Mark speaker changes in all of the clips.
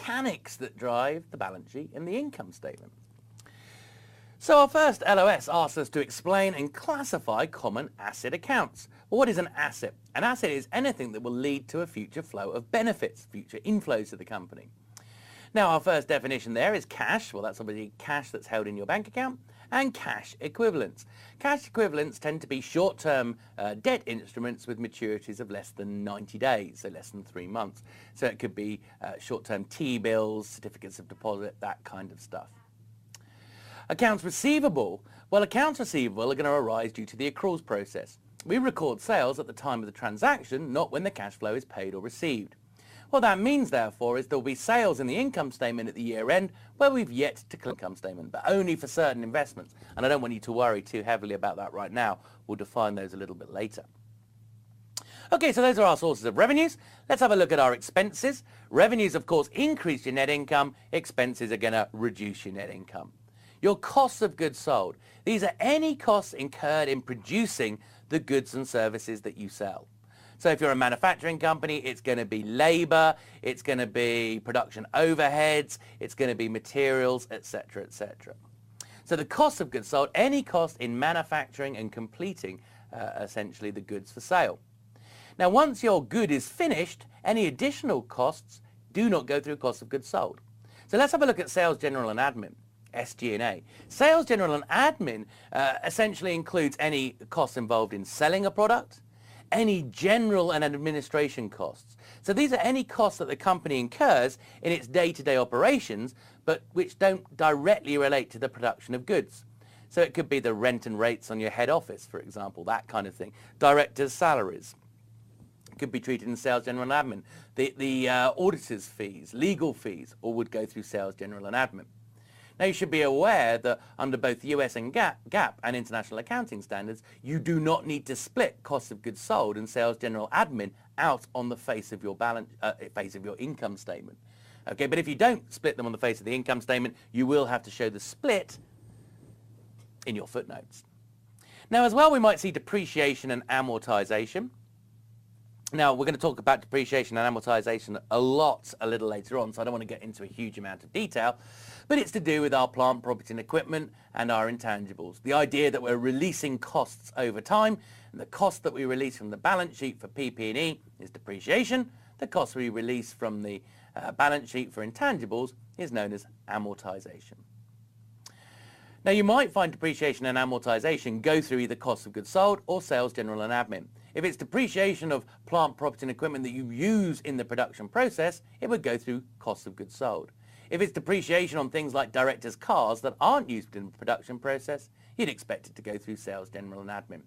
Speaker 1: mechanics that drive the balance sheet and the income statement. So our first LOS asks us to explain and classify common asset accounts. Well, what is an asset? An asset is anything that will lead to a future flow of benefits, future inflows to the company. Now our first definition there is cash. Well, that's obviously cash that's held in your bank account, and cash equivalents. Cash equivalents tend to be short-term debt instruments with maturities of less than 90 days, so less than 3 months. So it could be short-term T-bills, certificates of deposit, that kind of stuff. Accounts receivable. Well, accounts receivable are going to arise due to the accruals process. We record sales at the time of the transaction, not when the cash flow is paid or received. What that means, therefore, is there will be sales in the income statement at the year end where we've yet to collect income statement, but only for certain investments. And I don't want you to worry too heavily about that right now. We'll define those a little bit later. Okay, so those are our sources of revenues. Let's have a look at our expenses. Revenues, of course, increase your net income. Expenses are going to reduce your net income. Your costs of goods sold. These are any costs incurred in producing the goods and services that you sell. So if you're a manufacturing company, it's going to be labor, it's going to be production overheads, it's going to be materials, etc., etc. So the cost of goods sold, any cost in manufacturing and completing essentially the goods for sale. Now once your good is finished, any additional costs do not go through cost of goods sold. So let's have a look at sales, general and admin. SG&A. Sales, general and admin essentially includes any costs involved in selling a product, any general and administration costs. So these are any costs that the company incurs in its day-to-day operations, but which don't directly relate to the production of goods. So it could be the rent and rates on your head office, for example, that kind of thing. Directors' salaries could be treated in sales, general and admin. The auditors' fees, legal fees, all would go through sales, general and admin. Now you should be aware that under both US and GAAP and international accounting standards, you do not need to split cost of goods sold and sales, general admin out on the face of your income statement. Okay, but if you don't split them on the face of the income statement, you will have to show the split in your footnotes. Now as well, we might see depreciation and amortization. Now, we're going to talk about depreciation and amortization a little later on, so I don't want to get into a huge amount of detail, but it's to do with our plant, property and equipment and our intangibles. The idea that we're releasing costs over time, and the cost that we release from the balance sheet for PP&E is depreciation. The cost we release from the balance sheet for intangibles is known as amortization. Now, you might find depreciation and amortization go through either cost of goods sold or sales, general and admin. If it's depreciation of plant, property and equipment that you use in the production process, it would go through cost of goods sold. If it's depreciation on things like directors' cars that aren't used in the production process, you'd expect it to go through sales, general and admin.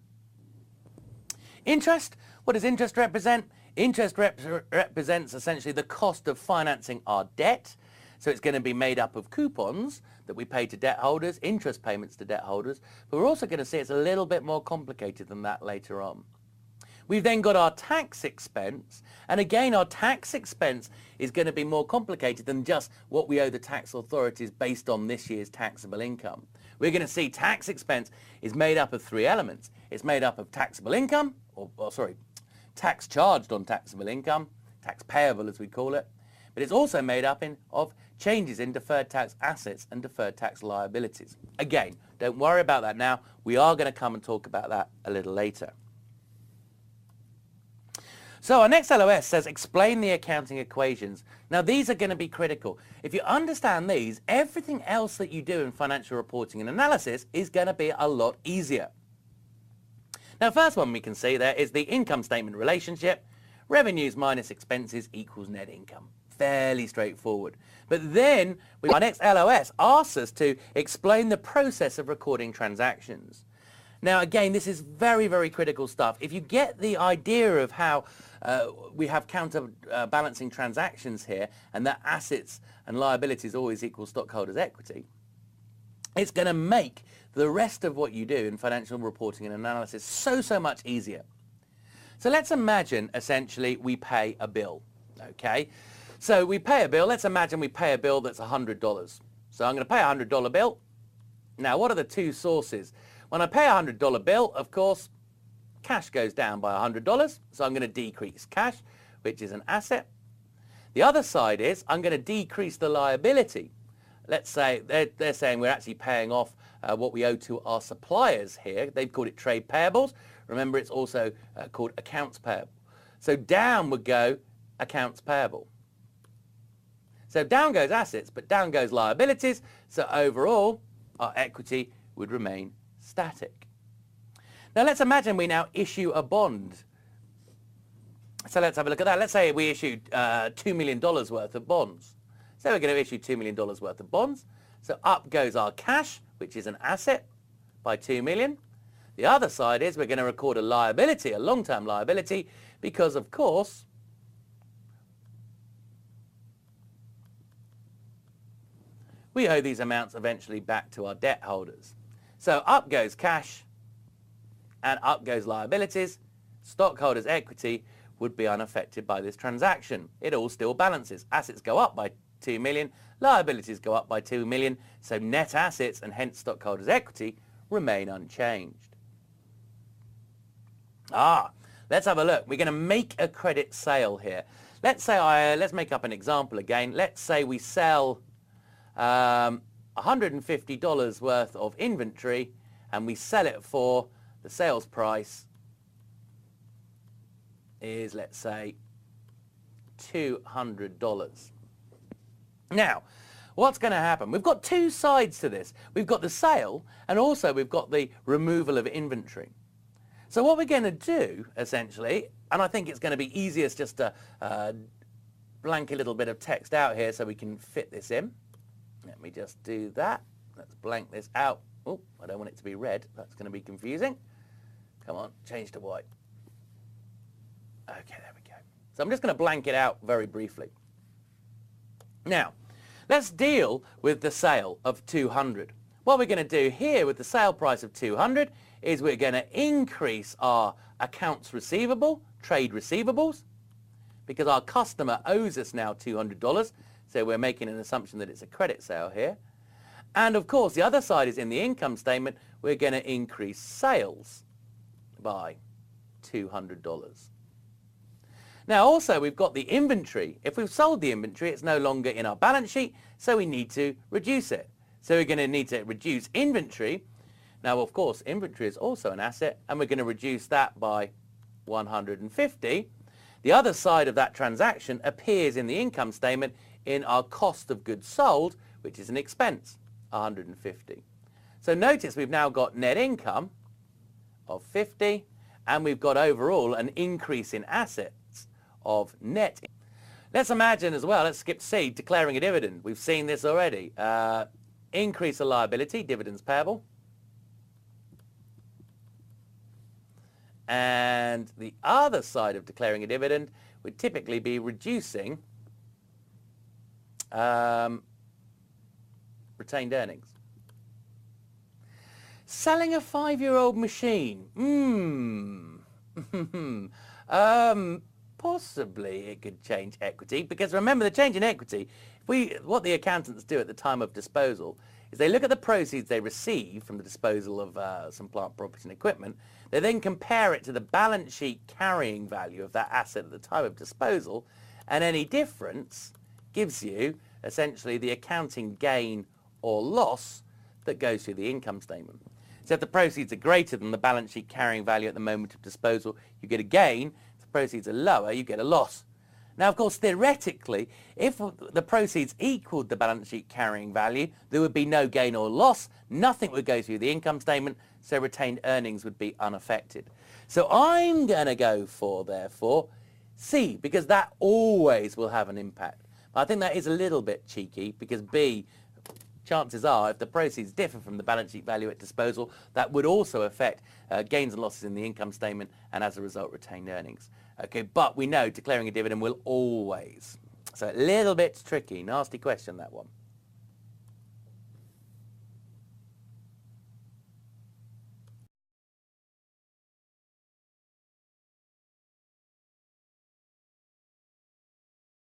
Speaker 1: Interest, what does interest represent? Interest represents essentially the cost of financing our debt. So it's going to be made up of coupons that we pay to debt holders, interest payments to debt holders, but we're also going to see it's a little bit more complicated than that later on. We've then got our tax expense, and again our tax expense is going to be more complicated than just what we owe the tax authorities based on this year's taxable income. We're going to see tax expense is made up of 3 elements. It's made up of taxable income, tax charged on taxable income, tax payable as we call it, but it's also made up of changes in deferred tax assets and deferred tax liabilities. Again, don't worry about that now. We are going to come and talk about that a little later. So our next LOS says explain the accounting equations. Now these are going to be critical. If you understand these, everything else that you do in financial reporting and analysis is going to be a lot easier. Now first one we can see there is the income statement relationship. Revenues minus expenses equals net income. Fairly straightforward. But then our next LOS asks us to explain the process of recording transactions. Now again, this is very, very critical stuff. If you get the idea of how we have counterbalancing transactions here and that assets and liabilities always equal stockholders' equity, it's going to make the rest of what you do in financial reporting and analysis so much easier. So let's imagine essentially we pay a bill, okay? So we pay a bill, let's imagine we pay a bill that's $100. So I'm going to pay a $100 bill. Now what are the 2 sources? When I pay a $100 bill, of course, cash goes down by $100, so I'm going to decrease cash, which is an asset. The other side is I'm going to decrease the liability. Let's say they're saying we're actually paying off what we owe to our suppliers here. They've called it trade payables. Remember, it's also called accounts payable. So down would go accounts payable. So down goes assets, but down goes liabilities. So overall, our equity would remain static. Now let's imagine we now issue a bond. So let's have a look at that. Let's say we issued $2 million worth of bonds. So we're going to issue $2 million worth of bonds. So up goes our cash, which is an asset, by $2 million. The other side is we're going to record a liability, a long-term liability, because of course we owe these amounts eventually back to our debt holders. So up goes cash and up goes liabilities. Stockholders' equity would be unaffected by this transaction. It all still balances. Assets go up by $2 million, liabilities go up by $2 million, so net assets and hence stockholders' equity remain unchanged. Let's have a look. We're going to make a credit sale here. Let's say let's make up an example again. Let's say we sell $150 worth of inventory and we sell it for the sales price is, let's say, $200. Now, what's going to happen? We've got two sides to this. We've got the sale and also we've got the removal of inventory. So what we're going to do, essentially, and I think it's going to be easiest just to blank a little bit of text out here so we can fit this in. Let me just do that. Let's blank this out. Oh, I don't want it to be red. That's going to be confusing. Come on, change to white. Okay, there we go. So I'm just going to blank it out very briefly. Now, let's deal with the sale of 200. What we're going to do here with the sale price of 200 is we're going to increase our accounts receivable, trade receivables, because our customer owes us now $200. So we're making an assumption that it's a credit sale here. And of course, the other side is in the income statement, we're going to increase sales by $200. Now also we've got the inventory. If we've sold the inventory, it's no longer in our balance sheet, so we need to reduce it. So we're going to need to reduce inventory. Now of course inventory is also an asset and we're going to reduce that by 150. The other side of that transaction appears in the income statement in our cost of goods sold, which is an expense, 150. So notice we've now got net income of 50 and we've got overall an increase in assets of net. Let's imagine as well, let's skip C, declaring a dividend. We've seen this already. Increase a liability, dividends payable. And the other side of declaring a dividend would typically be reducing retained earnings. Selling a 5-year-old machine. Possibly it could change equity, because remember the change in equity, what the accountants do at the time of disposal is they look at the proceeds they receive from the disposal of some plant, property and equipment. They then compare it to the balance sheet carrying value of that asset at the time of disposal, and any difference gives you essentially the accounting gain or loss that goes through the income statement. So if the proceeds are greater than the balance sheet carrying value at the moment of disposal, you get a gain. If the proceeds are lower, you get a loss. Now, of course, theoretically, if the proceeds equaled the balance sheet carrying value, there would be no gain or loss. Nothing would go through the income statement, so retained earnings would be unaffected. So I'm going to go for, therefore, C, because that always will have an impact. But I think that is a little bit cheeky, because B, chances are, if the proceeds differ from the balance sheet value at disposal, that would also affect gains and losses in the income statement, and as a result, retained earnings. Okay, but we know declaring a dividend will always. So a little bit tricky, nasty question, that one.